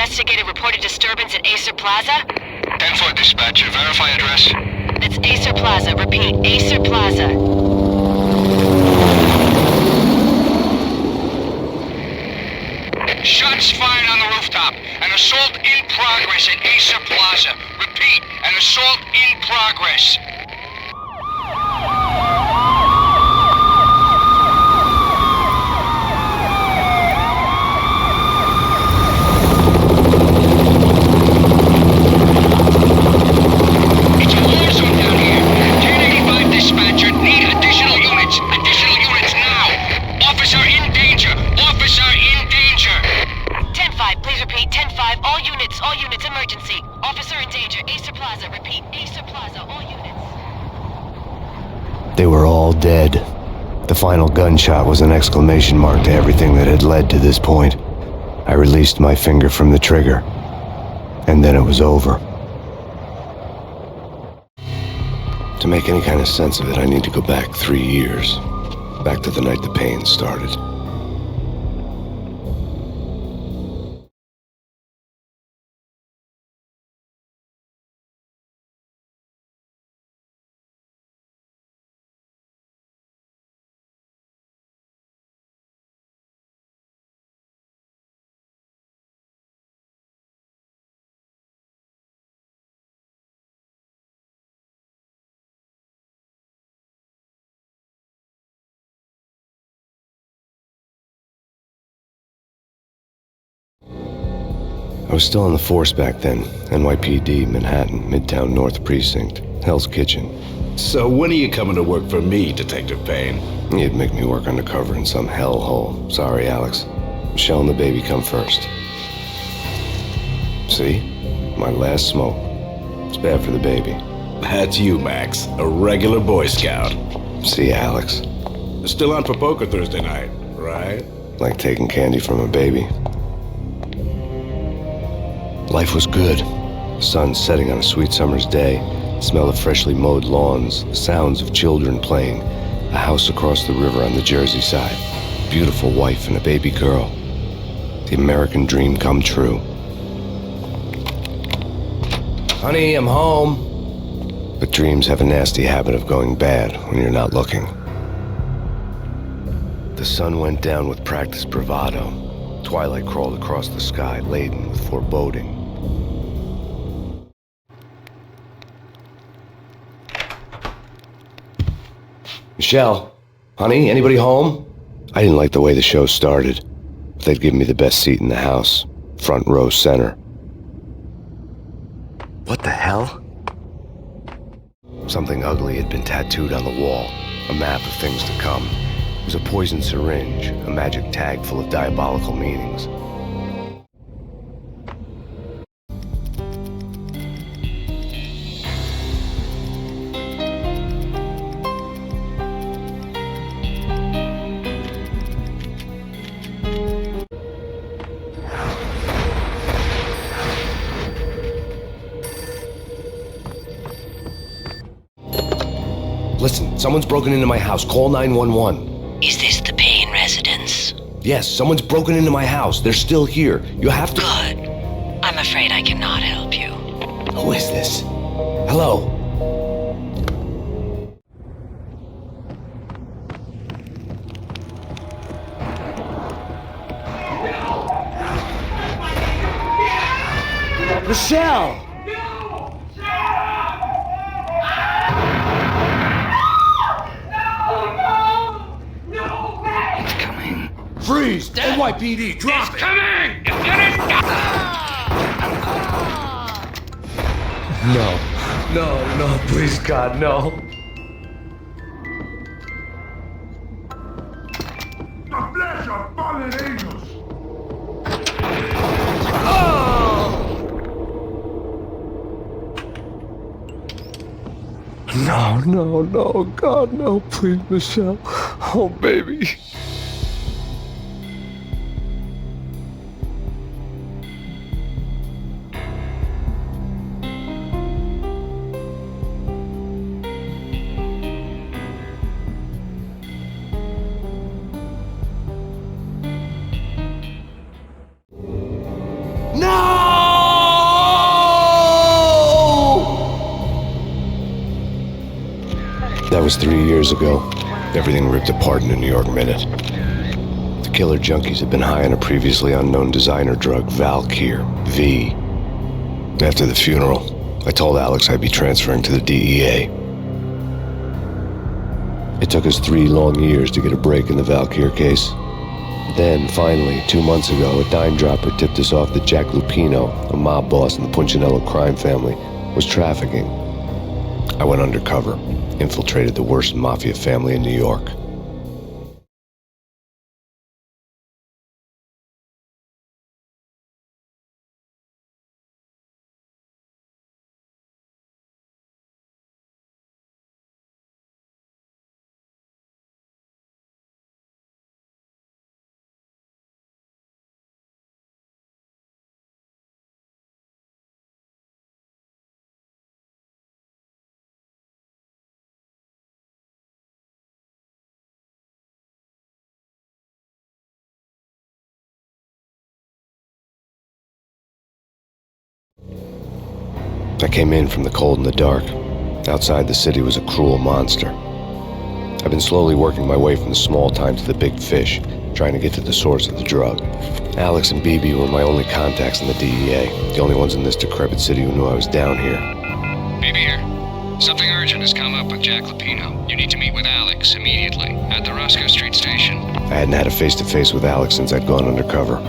investigated reported disturbance at Acer Plaza? 10-4 dispatcher. Verify address. That's Acer Plaza. Repeat, Acer Plaza. Shots fired on the rooftop. An assault in progress at Acer Plaza. Repeat, an assault in progress. It's a war zone down here. 1085 dispatcher. Need additional units. Additional units now. Officer in danger. Officer in danger. 10-5, please repeat. 10-5, all units, emergency. Officer in danger, Acer Plaza. Repeat, Acer Plaza, all units. They were all dead. The final gunshot was an exclamation mark to everything that had led to this point. I released my finger from the trigger, and then it was over. To make any kind of sense of it, I need to go back 3 years. Back to the night the Payne started. I was still on the force back then. NYPD, Manhattan, Midtown North Precinct, Hell's Kitchen. So when are you coming to work for me, Detective Payne? You'd make me work undercover in some hellhole. Sorry, Alex. Michelle and the baby come first. See? My last smoke. It's bad for the baby. That's you, Max. A regular Boy Scout. See, Alex. Still on for poker Thursday night, right? Like taking candy from a baby. Life was good. The sun setting on a sweet summer's day, the smell of freshly mowed lawns, the sounds of children playing, a house across the river on the Jersey side, beautiful wife and a baby girl. The American dream come true. Honey, I'm home. But dreams have a nasty habit of going bad when you're not looking. The sun went down with practiced bravado. Twilight crawled across the sky, laden with foreboding. Michelle, honey, anybody home? I didn't like the way the show started, but they'd given me the best seat in the house, front row center. What the hell? Something ugly had been tattooed on the wall, a map of things to come. It was a poison syringe, a magic tag full of diabolical meanings. Listen, someone's broken into my house. Call 911. Is this the Payne residence? Yes, someone's broken into my house. They're still here. You have to... Good. I'm afraid I cannot help you. Who is this? Hello? Michelle! Freeze! NYPD, drop it! Coming! It's gonna... No, please, God, no. The flesh of fallen angels! No, God, no, please, Michelle. Oh, baby. No! was 3 years ago. Everything ripped apart in a New York minute. The killer junkies had been high on a previously unknown designer drug, Valkyr, V. After the funeral, I told Alex I'd be transferring to the DEA. It took us 3 long years to get a break in the Valkyr case. Then, finally, 2 months ago, a dime dropper tipped us off that Jack Lupino, a mob boss in the Punchinello crime family, was trafficking. I went undercover, infiltrated the worst mafia family in New York. I came in from the cold and the dark. Outside the city was a cruel monster. I've been slowly working my way from the small time to the big fish, trying to get to the source of the drug. Alex and BB were my only contacts in the DEA, the only ones in this decrepit city who knew I was down here. BB here. Something urgent has come up with Jack Lupino. You need to meet with Alex immediately at the Roscoe Street station. I hadn't had a face-to-face with Alex since I'd gone undercover.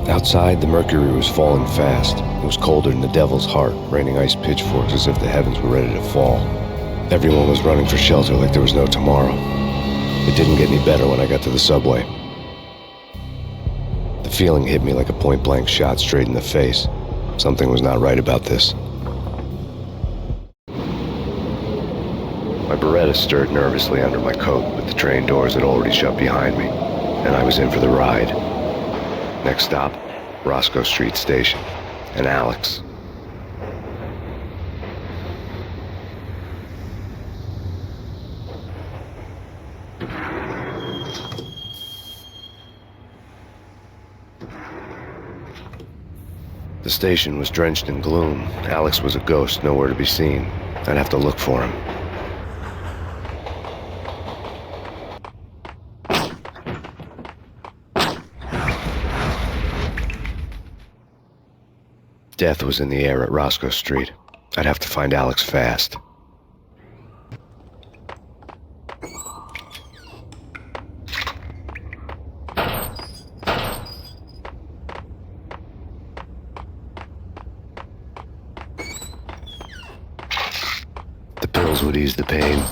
Outside, the mercury was falling fast. It was colder than the devil's heart, raining ice pitchforks as if the heavens were ready to fall. Everyone was running for shelter like there was no tomorrow. It didn't get any better when I got to the subway. The feeling hit me like a point-blank shot straight in the face. Something was not right about this. My Beretta stirred nervously under my coat, but the train doors had already shut behind me, and I was in for the ride. Next stop, Roscoe Street Station, and Alex. The station was drenched in gloom. Alex was a ghost, nowhere to be seen. I'd have to look for him. Death was in the air at Roscoe Street. I'd have to find Alex fast. The pills would ease the pain.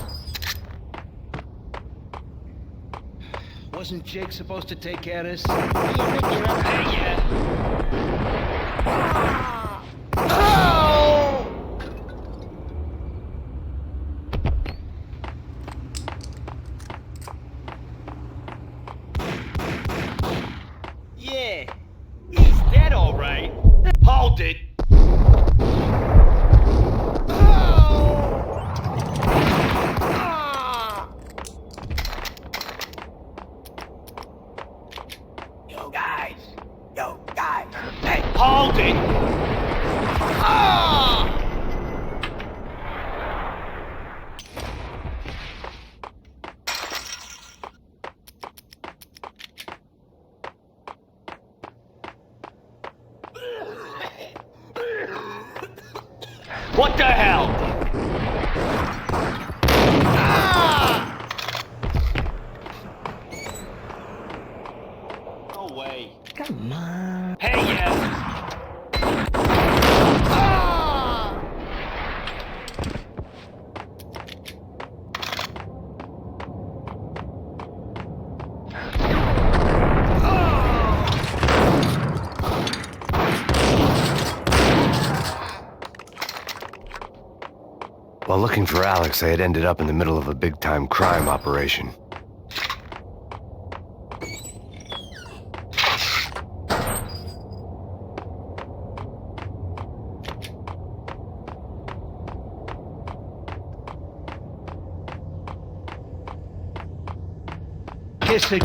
Wasn't Jake supposed to take care of this? Yeah, he's dead, all right. Hold it. Yo guys, hey, hold it. What the hell? No way. Come on. Hey, yeah. While looking for Alex, I had ended up in the middle of a big-time crime operation. Kiss it.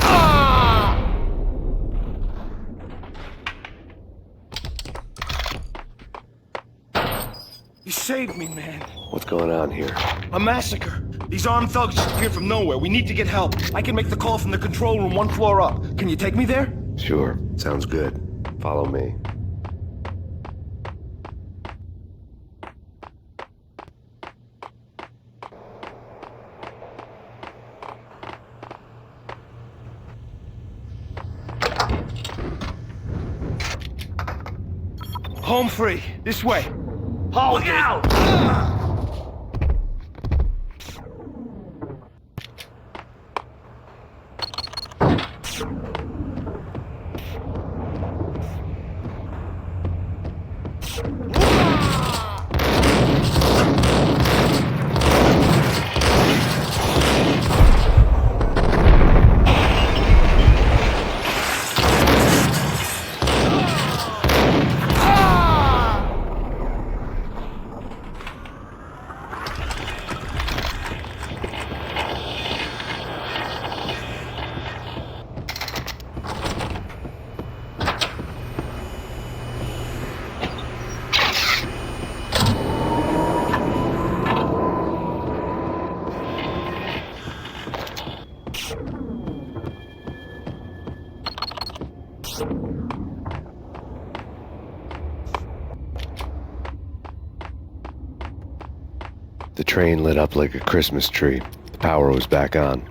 You saved me, man. What's going on here? A massacre. These armed thugs just appeared from nowhere. We need to get help. I can make the call from the control room 1 floor up. Can you take me there? Sure, sounds good. Follow me. Home free. This way. Hold Look it! out! The train lit up like a Christmas tree. The power was back on.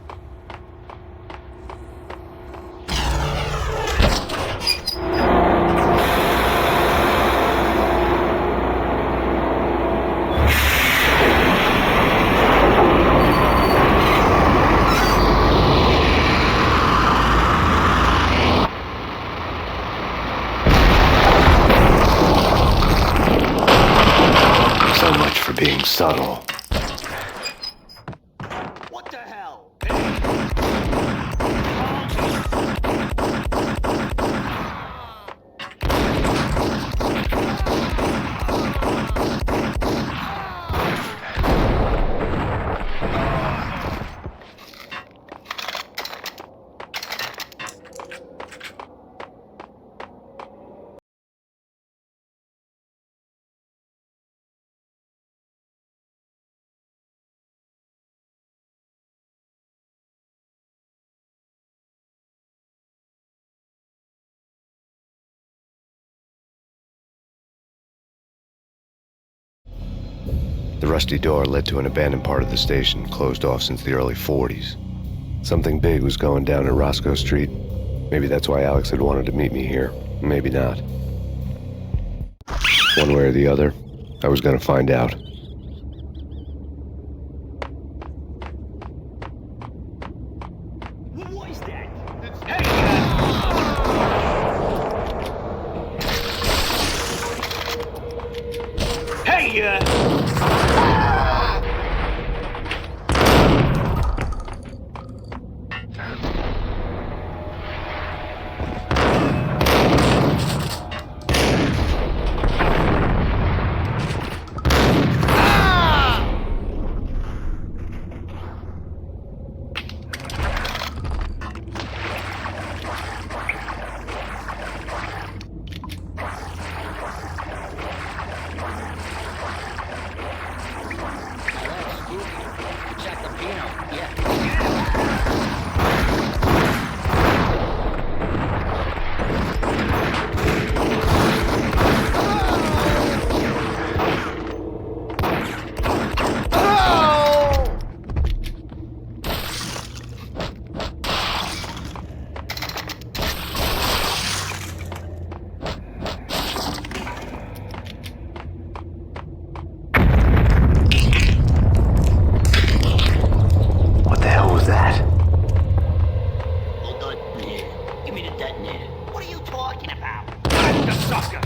So much for being subtle. What the hell? The rusty door led to an abandoned part of the station, closed off since the early 40s. Something big was going down at Roscoe Street. Maybe that's why Alex had wanted to meet me here. Maybe not. One way or the other, I was gonna find out. What is that? Hey! Hey, What the hell was that? Hold on here. Give me the detonator. What are you talking about? I'm the sucker!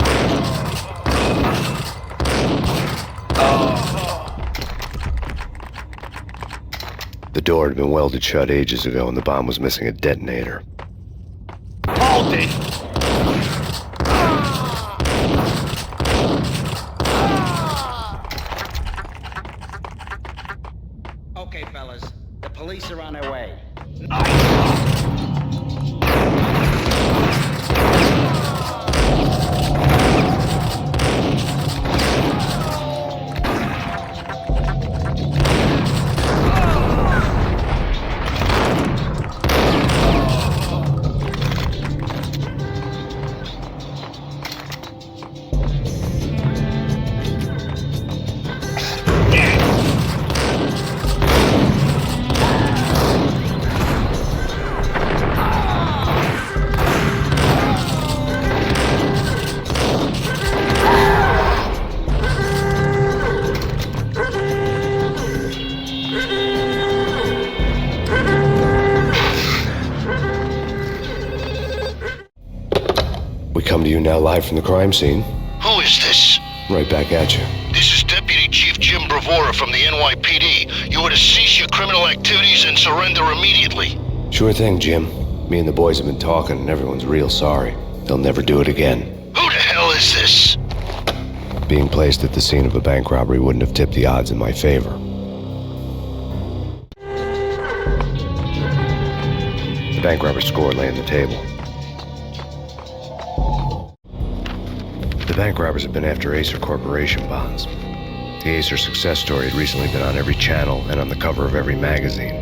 The door had been welded shut ages ago and the bomb was missing a detonator. Hold it! Okay, fellas. The police are on their way. come to you now live from the crime scene. Who is this? Right back at you. This is Deputy Chief Jim Bravura from the NYPD. You are to cease your criminal activities and surrender immediately. Sure thing, Jim. Me and the boys have been talking and everyone's real sorry. They'll never do it again. Who the hell is this? Being placed at the scene of a bank robbery wouldn't have tipped the odds in my favor. The bank robber's score lay on the table. The bank robbers have been after Acer Corporation bonds. The Acer success story had recently been on every channel and on the cover of every magazine.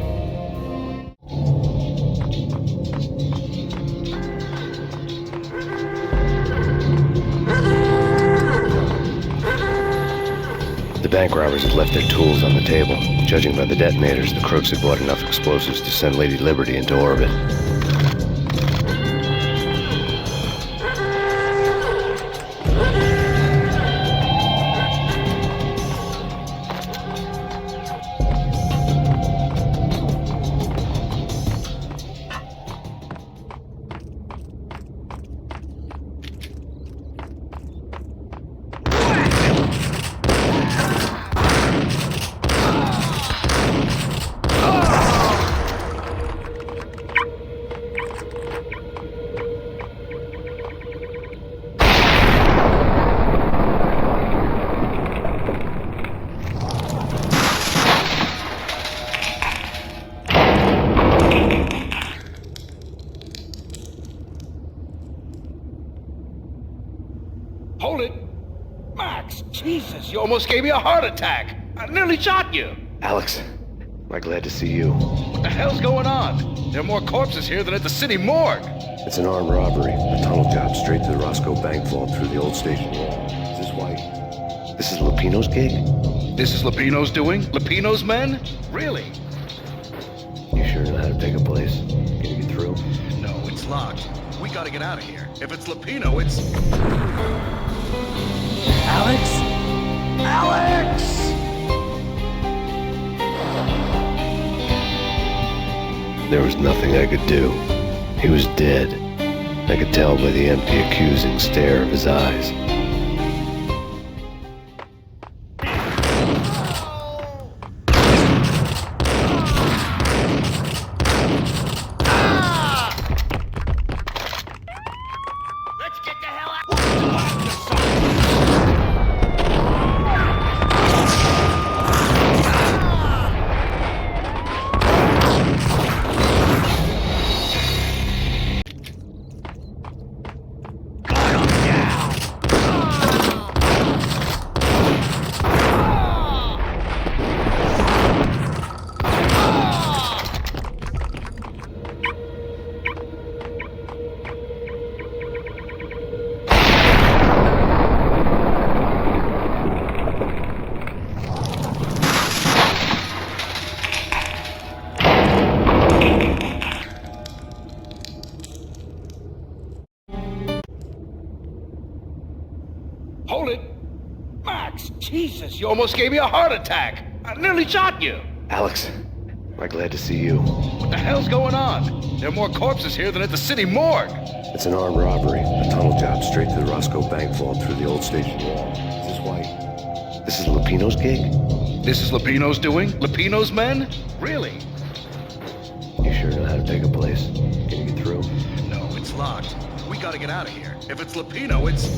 The bank robbers had left their tools on the table. Judging by the detonators, the crooks had bought enough explosives to send Lady Liberty into orbit. Hold it! Max, Jesus, you almost gave me a heart attack! I nearly shot you! Alex, am I glad to see you. What the hell's going on? There are more corpses here than at the city morgue! It's an armed robbery. A tunnel job straight to the Roscoe Bank vault through the old station wall. Is this why? This is Lupino's gig? This is Lupino's doing? Lupino's men? Really? You sure know how to take a place? Can you get through? No, it's locked. We gotta get out of here. If it's Lupino, it's... Alex? Alex! There was nothing I could do. He was dead. I could tell by the empty, accusing stare of his eyes. Let's get the hell out! Hold it! Max, Jesus, you almost gave me a heart attack! I nearly shot you! Alex, am I glad to see you. What the hell's going on? There are more corpses here than at the city morgue! It's an armed robbery. A tunnel job straight to the Roscoe Bank vault through the old station wall. Is this why? This is Lupino's gig? This is Lupino's doing? Lupino's men? Really? You sure know how to take a place? Can you get through? No, it's locked. We gotta get out of here. If it's Lupino, it's...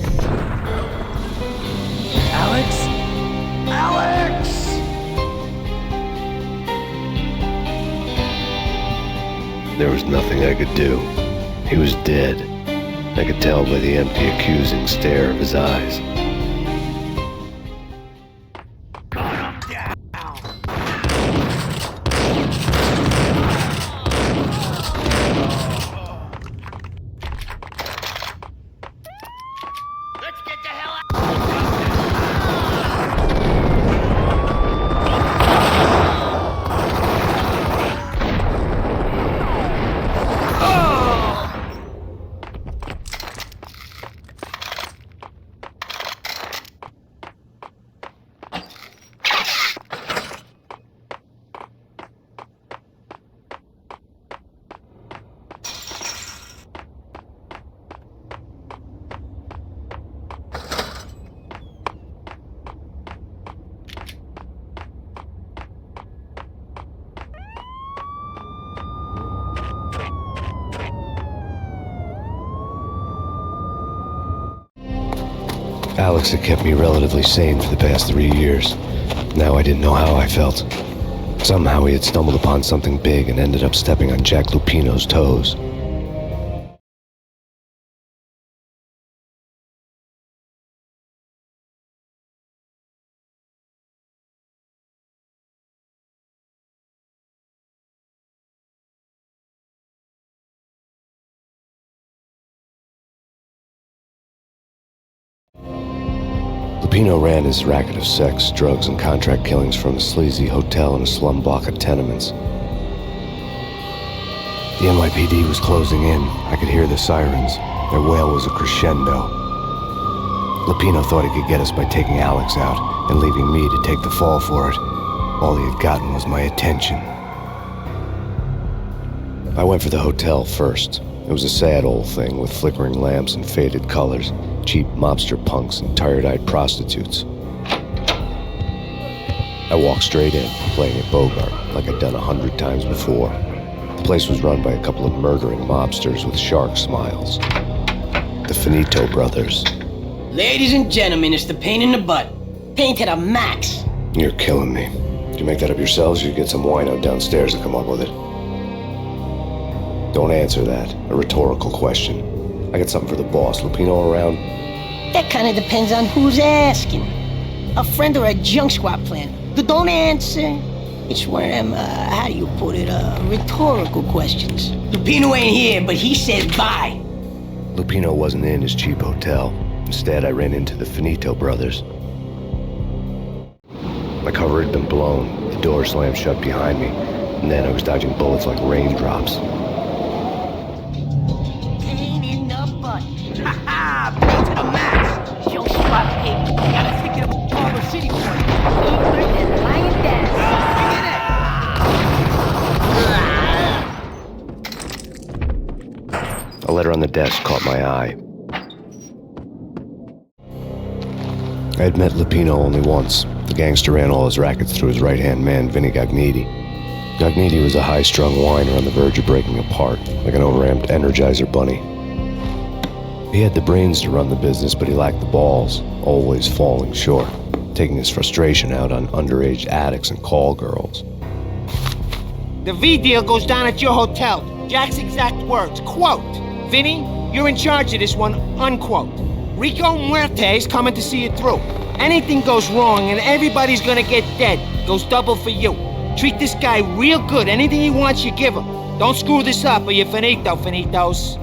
Alex? Alex! There was nothing I could do. He was dead. I could tell by the empty, accusing stare of his eyes. Let's get the hell out! Alex had kept me relatively sane for the past 3 years. Now I didn't know how I felt. Somehow he had stumbled upon something big and ended up stepping on Jack Lupino's toes. Lupino ran his racket of sex, drugs, and contract killings from a sleazy hotel in a slum block of tenements. The NYPD was closing in. I could hear the sirens. Their wail was a crescendo. Lupino thought he could get us by taking Alex out and leaving me to take the fall for it. All he had gotten was my attention. I went for the hotel first. It was a sad old thing with flickering lamps and faded colors, cheap mobster punks and tired-eyed prostitutes. I walked straight in, playing at Bogart, like I'd done 100 times before. The place was run by a couple of murdering mobsters with shark smiles. The Finito brothers. Ladies and gentlemen, it's the pain in the butt. Pain to the max. You're killing me. Did you make that up yourselves, or you get some wino downstairs to come up with it? Don't answer that. A rhetorical question. I got something for the boss. Lupino around? That kind of depends on who's asking. A friend or a junk squad plan. Don't answer. It's one of them, how do you put it, rhetorical questions. Lupino ain't here, but he says bye. Lupino wasn't in his cheap hotel. Instead, I ran into the Finito brothers. My cover had been blown. The door slammed shut behind me. And then I was dodging bullets like raindrops. Pain in the butt. Ha ha! Pain to the max. Junk squad pain. Gotta stick it up Harbor City for it. England and lying down. A letter on the desk caught my eye. I had met Lupino only once. The gangster ran all his rackets through his right-hand man, Vinny Gagniti. Gagniti was a high-strung whiner on the verge of breaking apart, like an overamped Energizer bunny. He had the brains to run the business, but he lacked the balls, always falling short, taking his frustration out on underage addicts and call girls. The V deal goes down at your hotel. Jack's exact words, quote, "Vinny, you're in charge of this one," unquote. Rico Muerte's coming to see it through. Anything goes wrong and everybody's gonna get dead. Goes double for you. Treat this guy real good. Anything he wants, you give him. Don't screw this up or you're finito, finitos.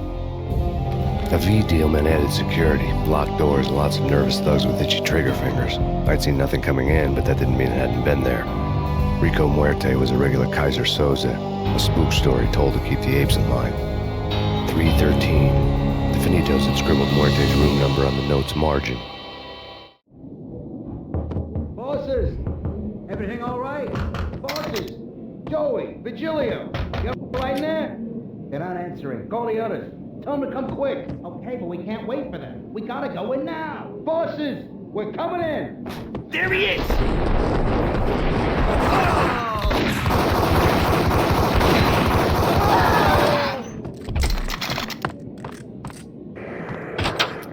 A V deal meant added security, locked doors, and lots of nervous thugs with itchy trigger fingers. I'd seen nothing coming in, but that didn't mean it hadn't been there. Rico Muerte was a regular Kaiser Soze, a spook story told to keep the apes in line. 313. The Finitos had scribbled Muerte's room number on the note's margin. Bosses! Everything all right? Bosses! Joey! Vigilio! You right in there? They're not answering. Call the others. Tell them to come quick. Okay, but we can't wait for them. We gotta go in now. Bosses! We're coming in! There he is!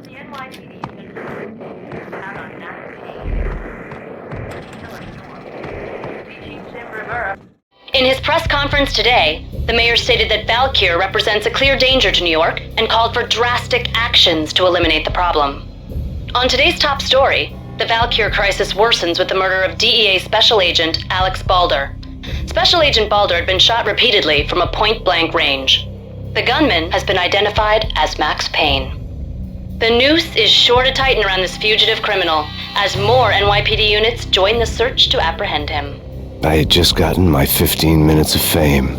The NYPD unit out on Napa Payne. In his press conference today, the mayor stated that Valkyr represents a clear danger to New York and called for drastic actions to eliminate the problem. On today's top story, the Valkyr crisis worsens with the murder of DEA Special Agent Alex Balder. Special Agent Balder had been shot repeatedly from a point-blank range. The gunman has been identified as Max Payne. The noose is sure to tighten around this fugitive criminal as more NYPD units join the search to apprehend him. I had just gotten my 15 minutes of fame.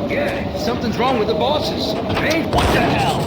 Yeah, something's wrong with the bosses. Hey, what the hell?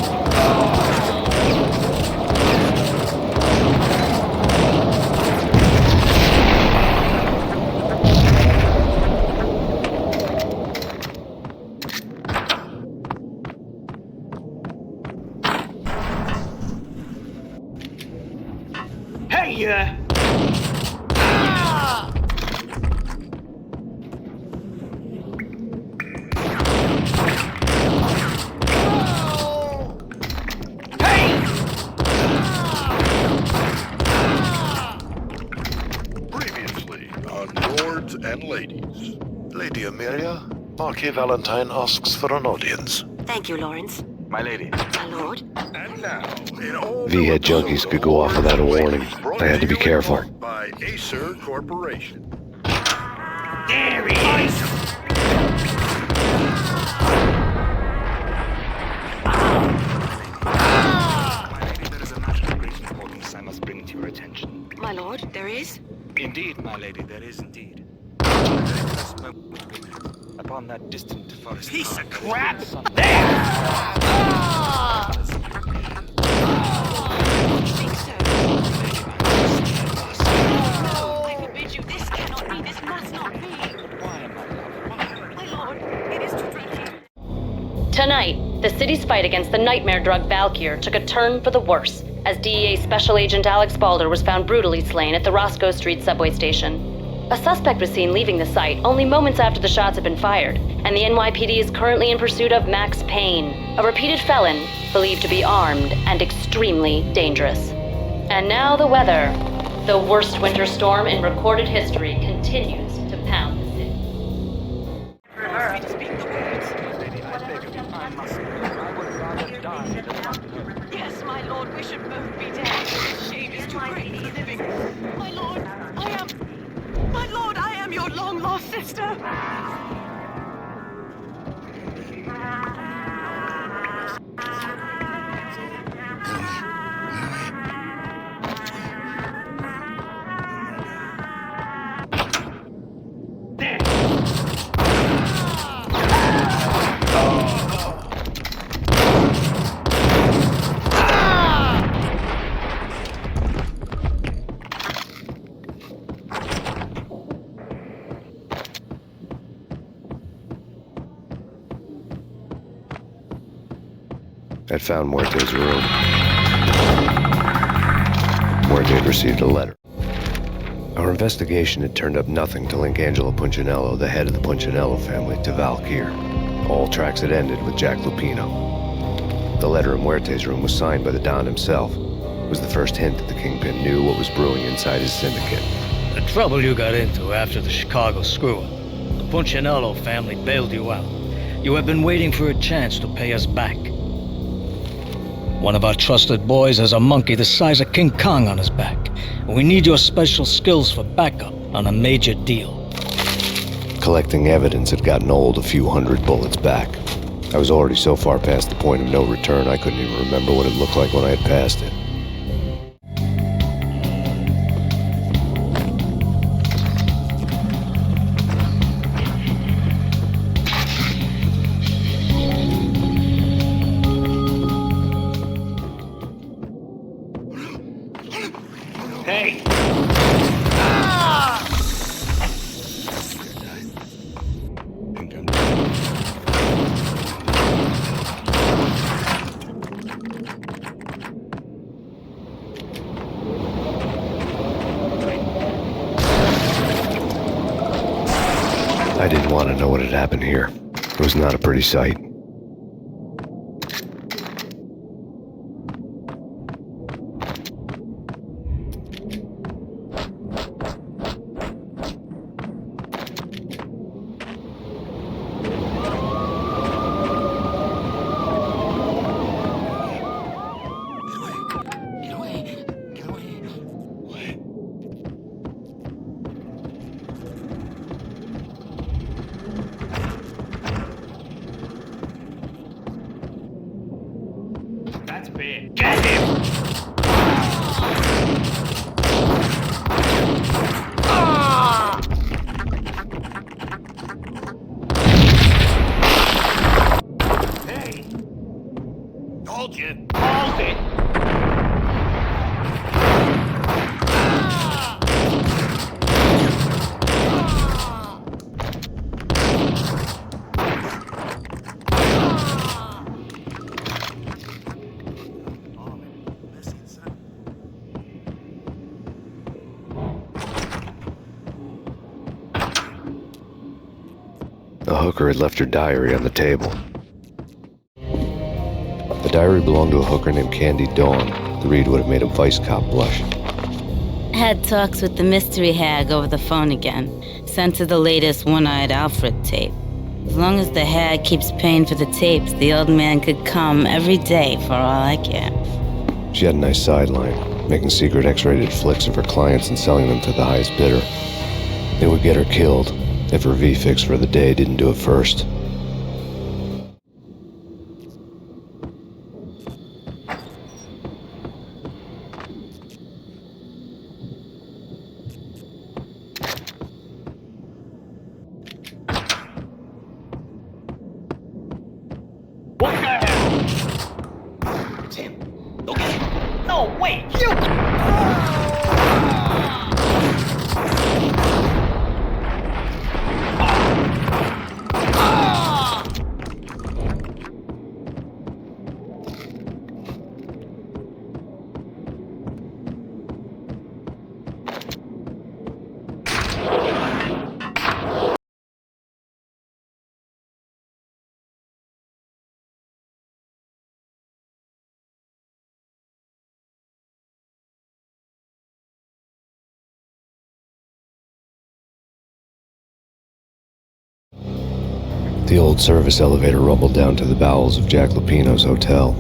lords and ladies. Lady Amelia, Marquis Valentine asks for an audience. Thank you, Lawrence. My lady. My lord. And now, in all V-head junkies could go off without a warning. I had to be careful. By Acer Corporation. There he is! There is a matter of great importance I must bring to your attention. My lord, there is? Indeed, my lady, there is indeed. Upon that distant forest. Piece of crap! I forbid you. This cannot be. This must not be. My lord, it is too dreadful. Tonight, the city's fight against the nightmare drug Valkyr took a turn for the worse as DEA Special Agent Alex Balder was found brutally slain at the Roscoe Street subway station. A suspect was seen leaving the site only moments after the shots had been fired, and the NYPD is currently in pursuit of Max Payne, a repeated felon believed to be armed and extremely dangerous. And now the weather. The worst winter storm in recorded history continues to pound the city. Yes, my lord, we should both be dead. Shame is too great for the living. My lord, I am your long-lost sister. I'd found Muerte's room. Muerte had received a letter. Our investigation had turned up nothing to link Angelo Punchinello, the head of the Punchinello family, to Valkyr. All tracks had ended with Jack Lupino. The letter in Muerte's room was signed by the Don himself. It was the first hint that the Kingpin knew what was brewing inside his syndicate. The trouble you got into after the Chicago screw-up. The Punchinello family bailed you out. You have been waiting for a chance to pay us back. One of our trusted boys has a monkey the size of King Kong on his back. We need your special skills for backup on a major deal. Collecting evidence had gotten old a few hundred bullets back. I was already so far past the point of no return I couldn't even remember what it looked like when I had passed it. Hey! I didn't want to know what had happened here. It was not a pretty sight. That's big. Get him! Hey! Told you. Hold it! The hooker had left her diary on the table. The diary belonged to a hooker named Candy Dawn. The read would have made a vice cop blush. had talks with the mystery hag over the phone again. Sent her the latest One-Eyed Alfred tape. As long as the hag keeps paying for the tapes, the old man could come every day for all I care. She had a nice sideline, making secret X-rated flicks of her clients and selling them to the highest bidder. It would get her killed if her V-fix for the day didn't do it first. What the hell? It's him. Go get him. No, wait, you! The old service elevator rumbled down to the bowels of Jack Lupino's hotel.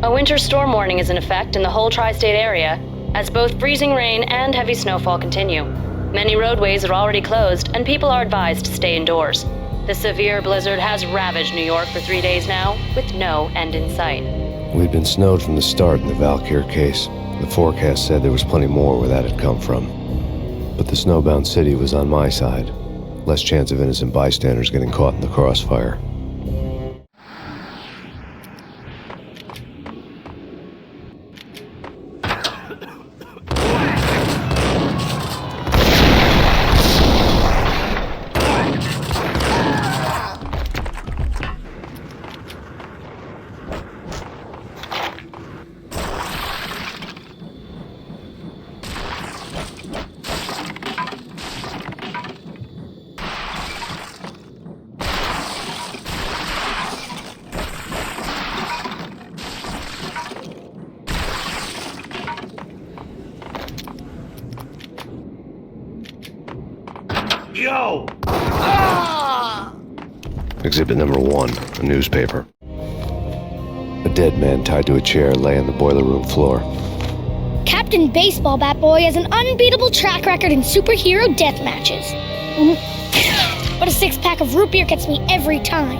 A winter storm warning is in effect in the whole tri-state area, as both freezing rain and heavy snowfall continue. Many roadways are already closed, and people are advised to stay indoors. The severe blizzard has ravaged New York for 3 days now, with no end in sight. We'd been snowed from the start in the Valkyr case. The forecast said there was plenty more where that had come from. But the snowbound city was on my side. Less chance of innocent bystanders getting caught in the crossfire. Yo! Exhibit number 1, a newspaper. A dead man tied to a chair lay on the boiler room floor. Captain Baseball Bat Boy has an unbeatable track record in superhero death matches. But a 6-pack of root beer gets me every time.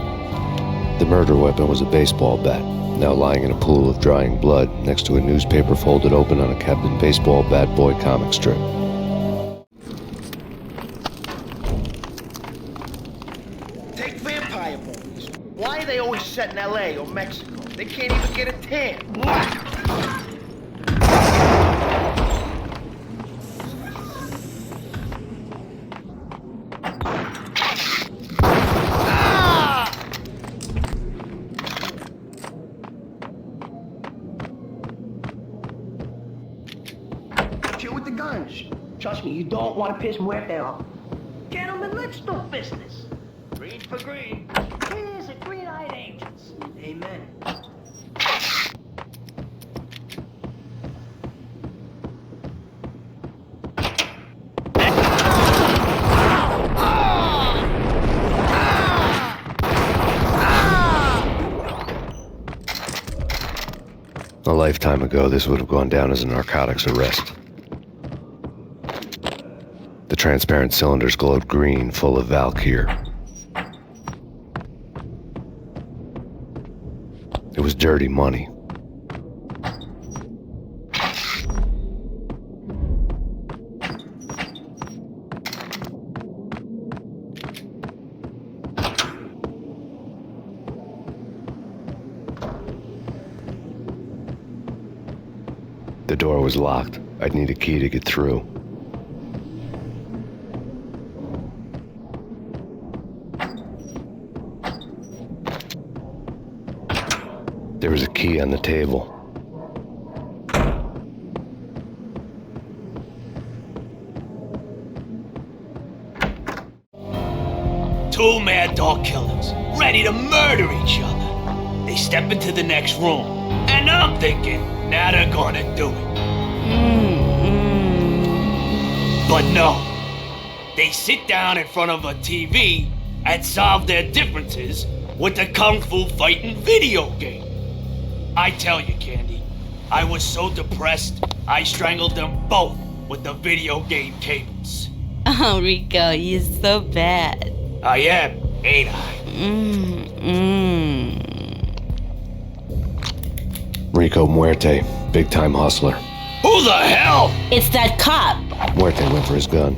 The murder weapon was a baseball bat, now lying in a pool of drying blood next to a newspaper folded open on a Captain Baseball Bat Boy comic strip. Take vampire movies. Why are they always set in LA or Mexico? They can't even get a tan. Chill with the guns. Trust me, you don't want to piss Muerte off. Gentlemen, let's do business. Green for green. Here's a green-eyed angels. Amen. A lifetime ago, this would have gone down as a narcotics arrest. The transparent cylinders glowed green, full of Valkyr. It was dirty money. The door was locked. I'd need a key to get through. There was a key on the table. Two mad dog killers, ready to murder each other. They step into the next room, and I'm thinking, now they're gonna do it. But no. They sit down in front of a TV and solve their differences with a kung fu fighting video game. I tell you, Candy, I was so depressed, I strangled them both with the video game cables. Oh, Rico, you're so bad. I am, ain't I? Rico Muerte, big-time hustler. Who the hell? It's that cop. Muerte went for his gun.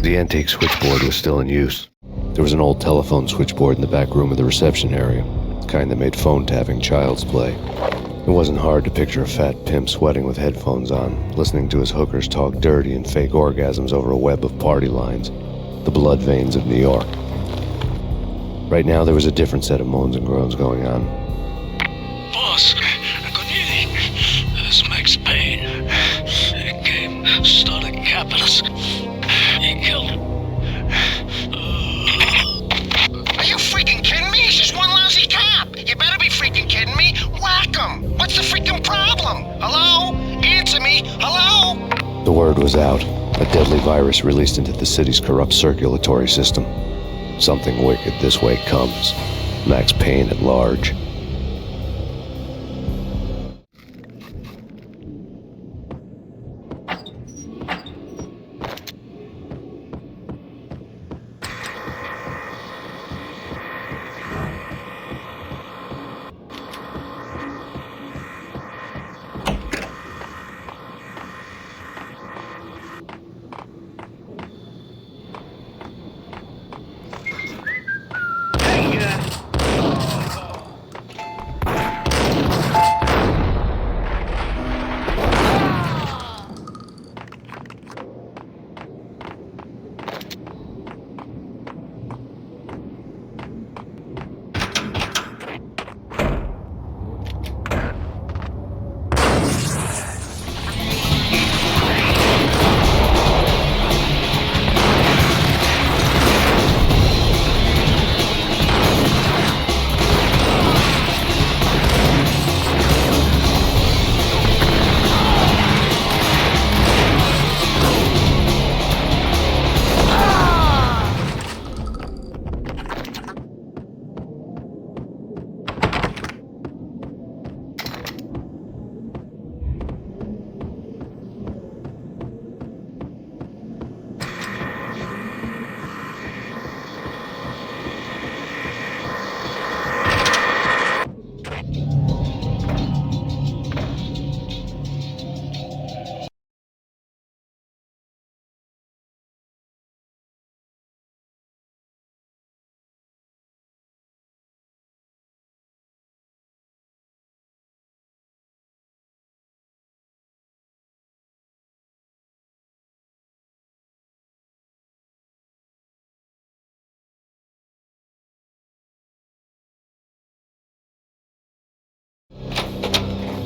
The antique switchboard was still in use. There was an old telephone switchboard in the back room of the reception area, the kind that made phone tapping child's play. It wasn't hard to picture a fat pimp sweating with headphones on, listening to his hookers talk dirty and fake orgasms over a web of party lines, the blood veins of New York. Right now, there was a different set of moans and groans going on. Boss, good evening. This is Max Payne. He came, started capitalist. He killed him. Are you freaking kidding me? He's just one lousy cop. You better be freaking kidding me. Whack him. What's the freaking problem? Hello? Answer me. Hello? The word was out. A deadly virus released into the city's corrupt circulatory system. Something wicked this way comes. Max Payne at large.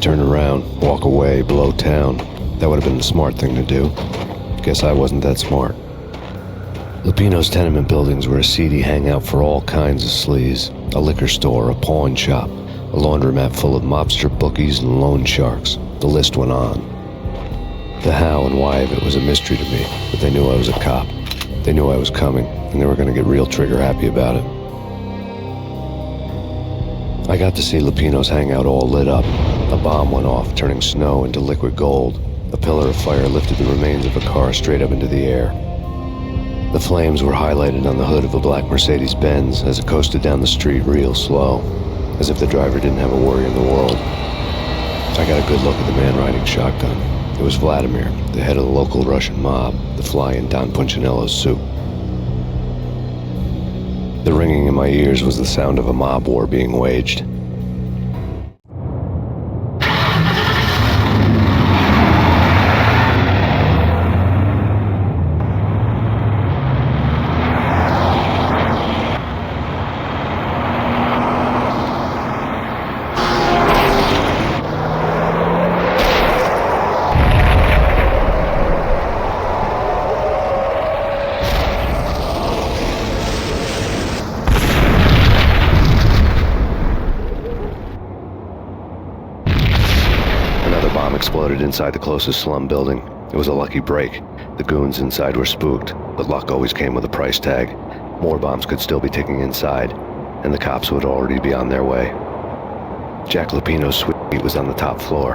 turn around, walk away, blow town. That would have been the smart thing to do. Guess I wasn't that smart. Lupino's tenement buildings were a seedy hangout for all kinds of sleaze. A liquor store, a pawn shop, a laundromat full of mobster bookies and loan sharks. The list went on. The how and why of it was a mystery to me, but they knew I was a cop. They knew I was coming, and they were going to get real trigger happy about it. I got to see Lupino's hangout all lit up. A bomb went off, turning snow into liquid gold. A pillar of fire lifted the remains of a car straight up into the air. The flames were highlighted on the hood of a black Mercedes-Benz as it coasted down the street real slow, as if the driver didn't have a worry in the world. I got a good look at the man riding shotgun. It was Vladimir, the head of the local Russian mob, the fly in Don Punchinello's soup. The ringing in my ears was the sound of a mob war being waged. Exploded inside the closest slum building. It was a lucky break. The goons inside were spooked, but luck always came with a price tag. More bombs could still be ticking inside, and the cops would already be on their way. Jack Lupino's suite was on the top floor.